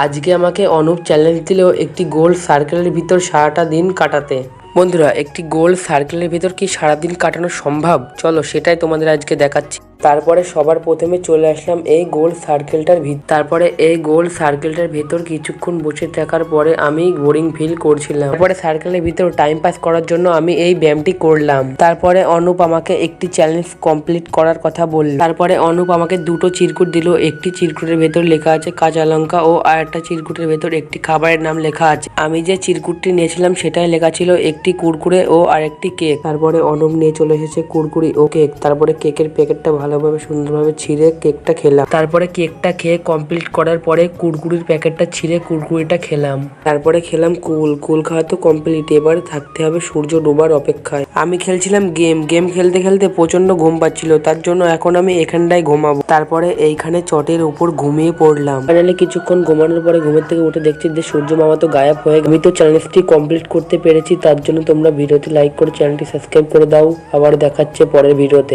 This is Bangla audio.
আজকে আমাকে অনুপ চ্যালেঞ্জ দিল একটি গোল সার্কেলের ভিতর সারাটা দিন কাটাতে। বন্ধুরা, একটি গোল সার্কেলের ভিতর কি সারাদিন কাটানো সম্ভব? চলো সেটাই তোমাদের আজকে দেখাচ্ছি। তারপরে সবার প্রথমে চলে আসলাম এই গোল সার্কেলটার ভিতর। তারপরে এই গোল সার্কেলটার ভিতর কিছুক্ষণ বসে থাকার পরে আমি বোরিং ফিল করছিলাম। তারপরে সার্কেলের ভিতর টাইম পাস করার জন্য আমি এই ব্যায়ামটি করলাম। তারপরে অনুপ আমাকে একটি চ্যালেঞ্জ কমপ্লিট করার কথা বলল। তারপরে অনুপ আমাকে দুটো চিরকুট দিল। একটি চিরকুটের ভেতর লেখা আছে কাঁচা লঙ্কা ও আরেকটা চিরকুটের ভেতর একটি খাবারের নাম লেখা আছে। আমি যে চিরকুটটি নিয়েছিলাম সেটাই লেখা ছিল একটি কুরকুরে ও আরেকটি কেক। তারপরে অনুপ নিয়ে চলে এসেছে কুরকুরি ও কেক। তারপরে কেকের প্যাকেটটা ভালোভাবে সুন্দরভাবে ছিঁড়ে কেকটা খেলাম। তারপরে কেকটা খেয়ে কমপ্লিট করার পরে কুরকুরির প্যাকেটটা ছিঁড়ে কুরকুরিটা খেলাম। তারপরে খেলাম কুল খাওয়া তো কমপ্লিট। এবার থাকতে হবে সূর্য ডোবার অপেক্ষায়। আমি খেলছিলাম গেম খেলতে খেলতে প্রচন্ড ঘুম পাচ্ছিল, তার জন্য এখন আমি এখানটায় ঘুমাবো। তারপরে এইখানে চটের উপর ঘুমিয়ে পড়লাম। ফাইনালি কিছুক্ষণ ঘুমানোর পরে ঘুমের থেকে উঠে দেখছি যে সূর্য মামা তো গায়েব হয়ে। আমি তো চ্যালেঞ্জটি কমপ্লিট করতে পেরেছি, তার জন্য তোমরা ভিডিওটি লাইক করে চ্যানেলটি সাবস্ক্রাইব করে দাও। আবার দেখাচ্ছে পরের ভিডিওতে।